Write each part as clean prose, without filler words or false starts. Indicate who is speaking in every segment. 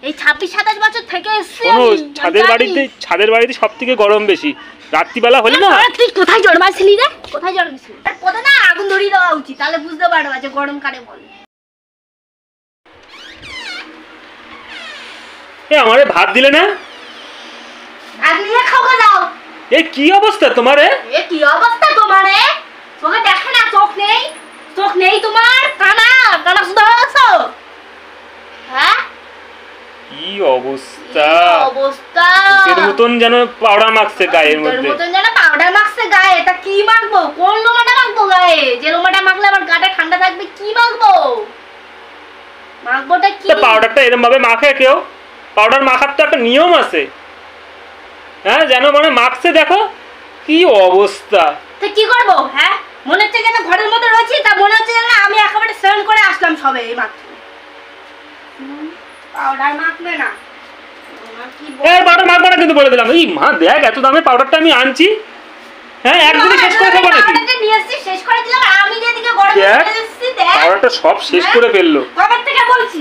Speaker 1: এই 26-27 বছর থেকে এসেছি
Speaker 2: শোনো, ছাদের বাড়িতে সবথেকে গরম বেশি। রাত্রিবেলা হলে না।
Speaker 1: তুই কোথায় জন্মাইছিলি রে? কোথায় জন্মাইছিলি? আর পদে না আগুন ধরিয়ে দেওয়া উচিত, তাহলে বুঝতে পারবা যে গরম কারে বলে।
Speaker 2: আমারে ভাত দিলে না?
Speaker 1: ভাত নিয়ে খাওয়া যাও।
Speaker 2: কি অবস্থা তোমার?
Speaker 1: কি অবস্থা তোমার? তোকে দেখে না, চোখ নেই? চোখ নেই তোমার? কানা শুধু আছো। হ্যাঁ,
Speaker 2: কি অবস্থা!
Speaker 1: এর
Speaker 2: মতন যেন পাউডার মাখছে গায়ের মধ্যে।
Speaker 1: এটা কি মাখবো? কোন লোমাটা মাখবো গায়ে? যে লোমাটা মাখলে আমার গাটা ঠান্ডা থাকবে, কি মাখবো? মাখবোটা কি?
Speaker 2: পাউডারটা এরকম ভাবে মাখে কেউ? পাউডার মাখার তো একটা নিয়ম আছে। হ্যাঁ, যেন মানে মাখছে, দেখো কি অবস্থা।
Speaker 1: তো কি করবো? হ্যাঁ, মনে হচ্ছে যেন ঘরের মধ্যে রয়েছি, তা মনে হচ্ছে যেন আমি একেবারে স্নান করে আসলাম সবে এই মাত্র। পাউডার মাখবে না।
Speaker 2: পাউডার মাখবে না কিন্তু বলে দিলাম। এই মা দেখ, এত দামে পাউডারটা আমি আনছি। হ্যাঁ, একদিনে শেষ করে দেবো নাকি?
Speaker 1: পাউডারটা নিয়ে এসেছি, শেষ করে দিলাম। আমি যেদিকে গরম করে এসেছি, দেখ
Speaker 2: পাউডারটা সব শেষ করে ফেললো।
Speaker 1: কবে থেকে বলছি,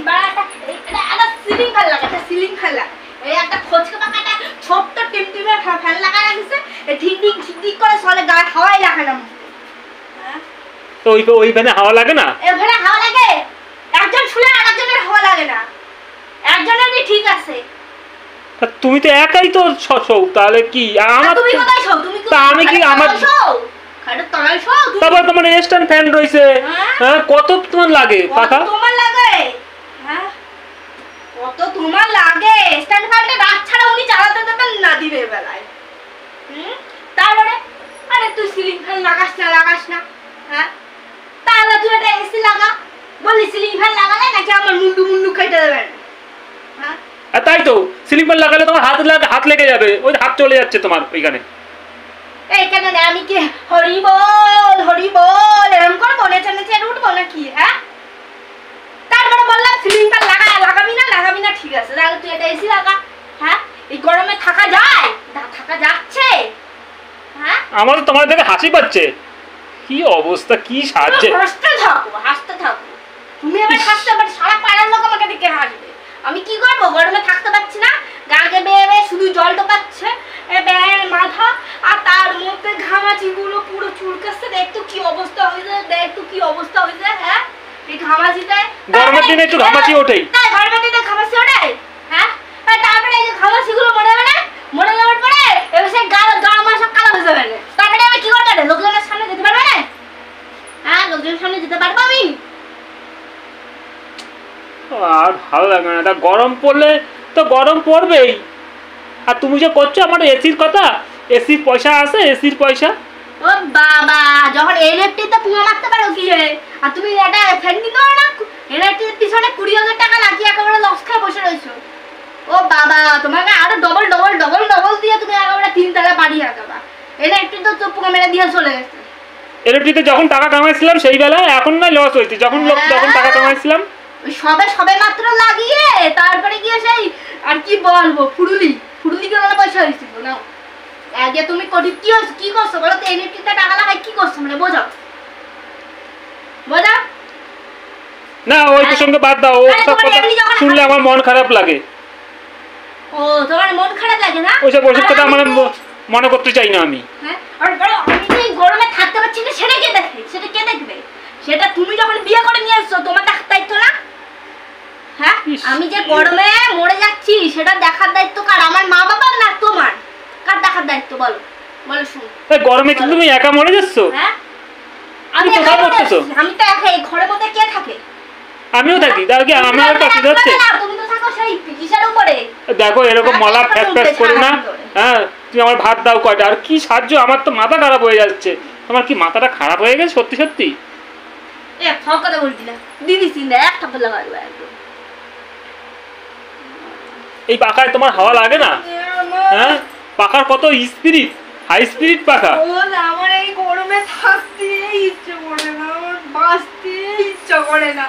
Speaker 1: একটা সিলিং ফ্যান লাগা, একটা সিলিং ফ্যান লাগা। এই একটা খোঁজকে পাকাটা ছোট্ট টিমটিমে ফ্যান লাগা রাখিছে, এই ঠিক করে চলে, গায়ে হাওয়াই লাগে না।
Speaker 2: তো ওই ফ্যানে হাওয়া লাগে না?
Speaker 1: এই ফ্যানে হাওয়া লাগে, একজন শুলে আরেকজনের হাওয়া লাগে না। একজনেরই ঠিক আছে।
Speaker 2: তা তুমি তো একাই তো শো, তাহলে কি আমার?
Speaker 1: তুমি কোথায় শো? তুমি
Speaker 2: তা আমি কি আমার
Speaker 1: খাটের তলায় শো?
Speaker 2: তারপর তোমার স্ট্যান্ড ফ্যান রয়েছে। হ্যাঁ, কত তোমার লাগে পাখা?
Speaker 1: তোমার লাগে? হ্যাঁ, কত তোমার লাগে? স্ট্যান্ড ফ্যানটা রাত ছাড়া উনি চালাতে দেবেন না দিনের বেলায়। তারপরে আরে তুই সিলিং ফ্যান লাগাস না। হ্যাঁ, তাহলে তুই একটা এসি লাগা। বললি সিলিং ফ্যান লাগালে নাকি আমার মুন্ডু কেটে দেবেন? হ্যাঁ,
Speaker 2: তাই তো, সিলিং ফ্যান লাগালে তোমার হাত লেগে যাবে। ওই হাত চলে যাচ্ছে তোমার ওইখানে।
Speaker 1: এইখানে আমি কি হরি বল এরকম করবো? নেচে উঠবো নাকি? হ্যাঁ, তারপরে বললাম সিলিং ফ্যান লাগাবি না, ঠিক আছে, তাহলে তুই এটা এসি লাগা। হ্যাঁ, এই গরমে থাকা যায়? থাকা যাচ্ছে? হ্যাঁ,
Speaker 2: আমার তোমার দেখে হাসি পাচ্ছে। কি অবস্থা, কি সাজছে!
Speaker 1: হাসতে থাকো। তুমি আবার হাসতে, আবার সারা পাড়ার লোক আমাকে দেখে হাসবে। আমি কি করবো? গরমে থাকতে পারছি না, গাকে বেয়ে শুধু জল টোকাচ্ছে মাথা, আর তার মধ্যে ঘামাচি গুলো পুরো চুলকাচ্ছে। দেখতো কি অবস্থা হয়েছে। হ্যাঁ, এই ঘামাচিতে
Speaker 2: গরমের দিনে একটু ঘামাচি ওঠে।
Speaker 1: তাই গরমের দিনে ঘামাচি ওঠে? হ্যাঁ, তারপরে এই ঘামাচি গুলো মরে যাওয়ার পরে এবার সেই গা আমার সব কালো হয়ে যাবে। তারপরে আমি কি করবো? লোকজনের সামনে যেতে পারবে না? হ্যাঁ, লোকজনের সামনে যেতে পারবো আমি?
Speaker 2: আর ভালো লাগে না। গরম পড়লে তো গরম পড়বেই। আর তুমি যে করছো আমার এসির কথা, এসির পয়সা আছে? এসির পয়সা?
Speaker 1: ও বাবা, যখন ইলেকট্রিকতে পুরো মারতে পারো কি রে? আর তুমি এটা ফ্যান কিনতে পারো না? ইলেকট্রিকের পিছনে 20,000 টাকা লাগিয়ে একেবারে লস খেয়ে বসে রয়েছো। ও বাবা, তোমাকে আরো ডবল দিয়ে তুমি একেবারে 3 তলা বাড়ি আঁকাবা। ইলেকট্রিক তো চুপ মেরে দিয়ে চলে গেছে।
Speaker 2: ইলেকট্রিকে যখন টাকা কামাইছিলাম সেই বেলায়, এখন না লস হয়েছে। যখন টাকা কামাইছিলাম
Speaker 1: সবে মাত্র লাগিয়ে তারপরে গিয়ে সেই আর কি বলবো, ফুরুলি করে পয়সা হয়েছিল না। আগে তুমি কি করছো বলো তো? ইলেকট্রিকটা টাকা লাগাই কি করছো মানে বোঝাও।
Speaker 2: না, ওই তো সঙ্গে বাদ দাও। ওসব কথা শুনলে আমার মন খারাপ লাগে।
Speaker 1: ও, তোমার মন খারাপ লাগে না?
Speaker 2: ওইসব কথা আমার মনে করতে চাই না আমি।
Speaker 1: হ্যাঁ, আর আমি যে গরমে থাকতে পারছি না, সেটা কে দেখবে? সেটা তুমি যখন বিয়ে করে নিয়ে আসছো, তোমার দেখার দায়িত্ব না? হ্যাঁ, আমি যে গরমে মরে যাচ্ছি সেটা দেখার দায়িত্ব কার? আমার মা বাবার না তোমার? কার দেখার দায়িত্ব বলো শুন।
Speaker 2: গরমে কি তুমি একা মরে যাচ্ছ?
Speaker 1: হ্যাঁ, আমি তো একাই। ঘরের মধ্যে কে থাকে?
Speaker 2: আমিও থাকি। তাহলে কি আমি আর কাছে যাচ্ছে?
Speaker 1: তুমি তো থাকো সেই কিসের উপরে?
Speaker 2: দেখো এরকম মলা ফ্যাস করে না। হ্যাঁ, তুমি আমার ভাত দাও কয়টা। আর কি সাহায্য, আমার তো মাথা খারাপ হয়ে যাচ্ছে। তোমার কি মাথাটা খারাপ হয়ে গেছে সত্যি?
Speaker 1: কথা বলছি না দিদি, চিন্তা একটা বললে পারবে একদম।
Speaker 2: এই পাখায় তোমার হাওয়া লাগে না? হ্যাঁ, পাখার কত স্পিরিট, হাই স্পিরিট পাখা।
Speaker 1: আমার এই গরমে থাকতে ইচ্ছে করে না, আমার বাঁচতে ইচ্ছে করে না।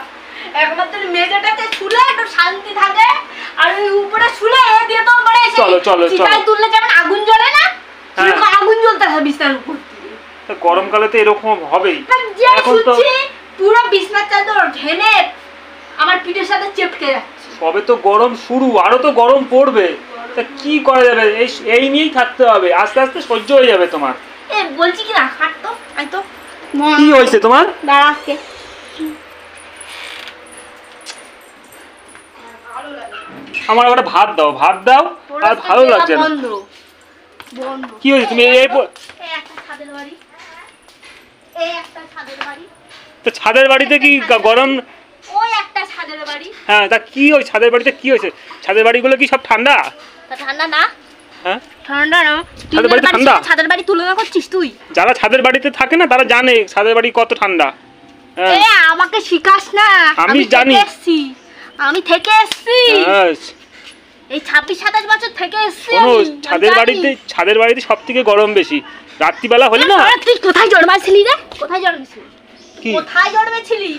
Speaker 1: একমাত্র মেঝেটাতে শুলে একটু শান্তি থাকে, আর ওই উপরে শুলে এ দিয়ে তো পরে
Speaker 2: চলো
Speaker 1: চিতায় তুললে যেমন আগুন জ্বলে না, সেরকম আগুন জ্বলতে হয় বিছানার উপর দিয়ে।
Speaker 2: গরমকালে তো এরকম হবেই।
Speaker 1: এখন তো পুরো বিছানার চাদর ঢেলে আমার পিঠের সাথে চেপকে যাচ্ছে।
Speaker 2: সবে তো গরম শুরু, আরো তো গরম পড়বে, তা কি করা যাবে? এই নিয়েই থাকতে হবে, আস্তে আস্তে সহ্য হয়ে যাবে তোমার।
Speaker 1: এ বলছি কি না, হাট তো, আই তো।
Speaker 2: কি হয়েছে তোমার?
Speaker 1: দাঁড়া আজকে
Speaker 2: আমার একটা ভাত দাও, ভাত দাও। আর ভালো লাগছে না।
Speaker 1: বন্ধ বন্ধ।
Speaker 2: কি হয়েছে? তুমি এই
Speaker 1: একটা ছাদের বাড়ি, এই একটা ছাদের বাড়ি।
Speaker 2: তো ছাদের বাড়িতে কি গরম?
Speaker 1: ওই একটা ছাদের বাড়ি।
Speaker 2: হ্যাঁ, তা কি ওই ছাদের বাড়িতে কি হয়েছে? ছাদের বাড়িগুলো কি সব ঠান্ডা?
Speaker 1: তা ঠান্ডা না?
Speaker 2: হ্যাঁ,
Speaker 1: ঠান্ডা না।
Speaker 2: ছাদের বাড়ি ঠান্ডা?
Speaker 1: ছাদের বাড়ি তুলনা করছিস তুই?
Speaker 2: যারা ছাদের বাড়িতে থাকে না তারা জানে ছাদের বাড়ি কত ঠান্ডা। হ্যাঁ,
Speaker 1: এ আমাকে শিখাস না,
Speaker 2: আমি জানি।
Speaker 1: আমি থেকে এসেছি।
Speaker 2: হ্যাঁ,
Speaker 1: এই 26-27 বছর থেকে এসেছি
Speaker 2: শোনো,
Speaker 1: আমি।
Speaker 2: ছাদের বাড়িতে সব থেকে গরম বেশি রাত্রিবেলা হলে না।
Speaker 1: তুই কোথায় জন্মাইছিলি রে? কোথায় জন্মেছিলি?
Speaker 2: কি?
Speaker 1: কোথায় জন্মেছিলি?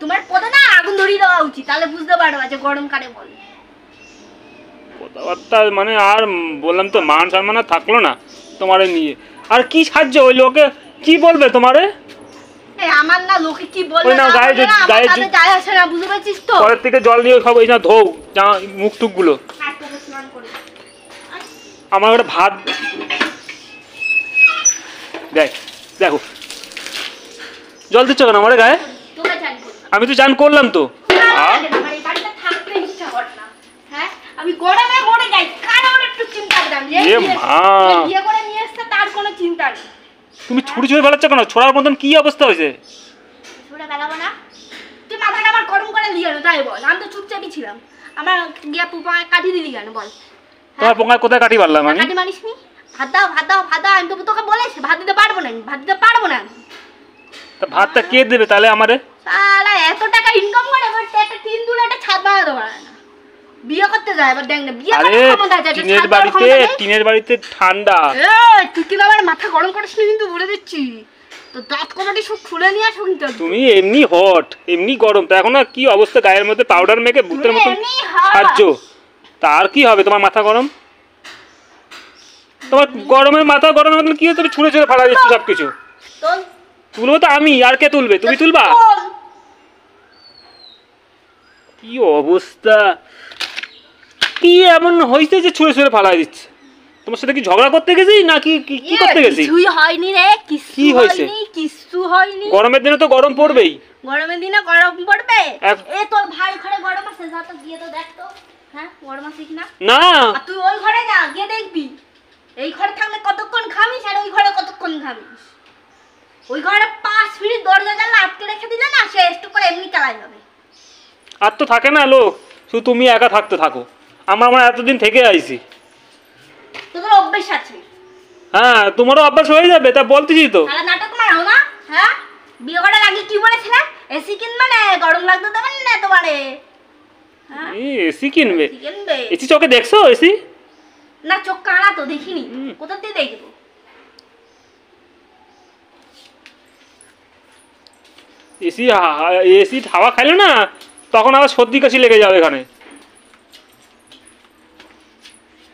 Speaker 1: তোমার পদে না আগুন ধরিয়ে দেওয়া উচিত, তাহলে বুঝতে পারবা যে গরম কারে বলে।
Speaker 2: কথাবার্তা মানে আর বললাম তো, মান সম্মান আর থাকলো না তোমারে নিয়ে। আর কি সাহায্য, ওই লোকে কি বলবে তোমারে?
Speaker 1: আমার না লোকে কি বলবে
Speaker 2: ওই না,
Speaker 1: না
Speaker 2: গায়ে
Speaker 1: বলবে না,
Speaker 2: গায়ে
Speaker 1: আমার তাতে যায় আসে না, বুঝতে পারছিস তো?
Speaker 2: পরের থেকে জল নিয়ে সব এই না ধোও মুখ টুক গুলো।
Speaker 1: হাত পা স্নান করে।
Speaker 2: আমার একটা ভাত দেখ, দেখো জল দিচ্ছ কেন আমার গায়ে?
Speaker 1: তোকে চান করি।
Speaker 2: আমি তো চান করলাম তো।
Speaker 1: আমার এই বাড়িতে থাকতে ইচ্ছা করে না। হ্যাঁ, আমি গরমে মরে যাই, কারোর একটু চিন্তা করাম।
Speaker 2: এ মা,
Speaker 1: বিয়ে করে নিয়ে এসছে তার কোনো চিন্তা নেই।
Speaker 2: তুমি ছুটি ছুটি বেড়াচ্ছ কেন? ছোড়ার মতন কি অবস্থা হয়েছে?
Speaker 1: ছুটে বেড়াবো না? তুই মাথাটা আমার গরম করে দিয়ে গেল, তাই বল। আমি তো চুপচাপই ছিলাম, আমার গিয়া পুপায় কাটি দিলি কেন বল?
Speaker 2: তোমার পোঙায় কোথায় কাটি পারলাম আমি?
Speaker 1: কাটি মারিস নি? ভাত দাও, ভাত দাও, ভাত দাও। আমি তো তোকে বলেছি ভাত দিতে পারবো না, ভাত দিতে পারবো না।
Speaker 2: তা ভাতটা কে দেবে তাহলে আমারে?
Speaker 1: সারা এত টাকা ইনকাম করে এবার একটা টিন তুলে একটা ছাদ বানাতে পারে না। বিয়ে করতে যায় এবার, দেখ না বিয়ে
Speaker 2: আরে
Speaker 1: করার ক্ষমতা আছে, একটা ছাদ বানানোর ক্ষমতা নেই?
Speaker 2: টিনের বাড়িতে ঠান্ডা।
Speaker 1: এই তুই কি আমার মাথা গরম করিস নি কিন্তু বলে দিচ্ছি। তো দাঁত কমাটি সব খুলে নিয়ে আসো কিন্তু।
Speaker 2: তুমি এমনি হট, এমনি গরম, তা এখন আর কি অবস্থা, গায়ের মধ্যে পাউডার মেখে ভূতের মতন
Speaker 1: এমনি হট।
Speaker 2: সাহায্য। তার কি হবে, তোমার মাথা গরম? তোমার গরমের মাথা গরমের মতন কি, তুমি ছুঁড়ে ছুঁড়ে ফালা দিচ্ছ সবকিছু।
Speaker 1: তোল
Speaker 2: তুলবো তো আমি, আর কে তুলবে? তুমি তুলবা?
Speaker 1: তোল।
Speaker 2: কি অবস্থা, কি এমন হয়েছে যে ছুঁড়ে ছুঁড়ে ফালাই দিচ্ছে? তোমার সাথে কি ঝগড়া করতে গেছি নাকি কি করতে গেছি?
Speaker 1: কিছুই হয়নি রে,
Speaker 2: কি
Speaker 1: কিছু
Speaker 2: হয়েছে?
Speaker 1: হয়নি, কিছু হয়নি।
Speaker 2: গরমের দিনে তো গরম পড়বেই।
Speaker 1: গরমের দিনে গরম পড়বে?
Speaker 2: এক-
Speaker 1: এ তোর ভাই ঘরে গরম আছে, যা তো গিয়ে তো দেখ তো। হ্যাঁ, গরম আছে কিনা?
Speaker 2: না,
Speaker 1: আর তুই ওই ঘরে যা, গিয়ে দেখবি। এই ঘরে থাকলে কতক্ষণ ঘামিস আর ওই ঘরে কতক্ষণ ঘামিস। ওই ঘরে 5 মিনিট দরজা জানলা আটকে রেখে দিলে না, সে একটু করে এমনি চালাই যাবে।
Speaker 2: আর তো থাকে না লোক, শুধু তুমি একা থাকতে থাকো। আমরা এতদিন থেকে আইছি।
Speaker 1: তোদের অভ্যেস আছে।
Speaker 2: হ্যাঁ, তোমারও অভ্যাস হয়ে যাবে, তা বলতেছি তো।
Speaker 1: তাহলে নাটক মারাও না। হ্যাঁ, বিয়ে করার আগে কি বলেছিলে? এসি কিনবে না, গরম লাগতে দেবেন না তোমারে। হ্যাঁ,
Speaker 2: এসি কিনবে?
Speaker 1: এসি কিনবে
Speaker 2: এসি চোখে দেখছো এসি?
Speaker 1: না, চোখ কানা তো, দেখিনি। কোথা দিয়ে দেখবো?
Speaker 2: এসি এসি হাওয়া খাইলো না, তখন আবার সর্দি কাশি লেগে যাবে এখানে।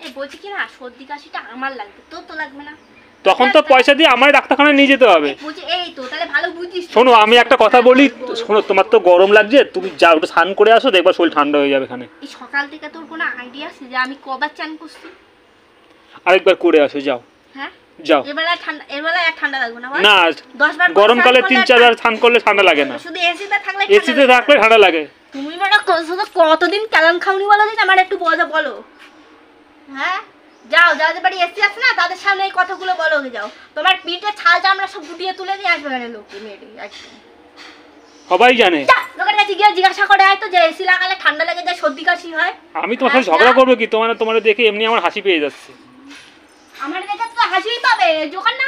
Speaker 1: এই বলছি কি না, সর্দি কাশিটা আমার লাগবে, তোর তো লাগবে না।
Speaker 2: তখন তো পয়সা দিয়ে আমার ডাক্তারখানায় নিয়ে যেতে হবে।
Speaker 1: বুঝি, এই তো তাহলে ভালো বুঝিস তো।
Speaker 2: শোনো, আমি একটা কথা বলি, শোনো, তোমার তো গরম লাগছে, তুমি যাও একটু স্নান করে আসো, দেখবা শরীর ঠান্ডা হয়ে যাবে এখানে।
Speaker 1: এই সকাল থেকে তোর কোনো আইডিয়া আছে যে আমি কবার চান করছি?
Speaker 2: আরেকবার করে আসো, যাও
Speaker 1: হ্যাঁ,
Speaker 2: যাও।
Speaker 1: এবেলা আর ঠান্ডা লাগবে না বল?
Speaker 2: না,
Speaker 1: 10 বার
Speaker 2: গরমকালে 3-4 বার স্নান করলে ঠান্ডা লাগে না,
Speaker 1: শুধু এসিতে থাকলে
Speaker 2: এসিতে থাকলে ঠান্ডা লাগে।
Speaker 1: তুমি মানে কতদিন কালাম খাওনি বলো দিন, আমার একটু বলো। হ্যাঁ, যাও, যাদের বাড়ি এসি আছে না তাদের সামনে এই কথাগুলো বলো। যাও, তোমার পিঠে ছাল চামড়া সব গুটিয়ে তুলে দিয়ে আসবে কেন লোককে মেয়েটি একদম।
Speaker 2: সবাই জানে।
Speaker 1: লোকের কাছে গিয়ে জিজ্ঞাসা করে আয় তো যে এসি লাগালে ঠান্ডা লেগে যায়, সর্দি কাশি হয়।
Speaker 2: আমি তোমার সাথে ঝগড়া করবো কি? তোমার দেখে এমনি আমার হাসি পেয়ে যাচ্ছে।
Speaker 1: আমার দেখে তো হাসিই পাবে, যখন না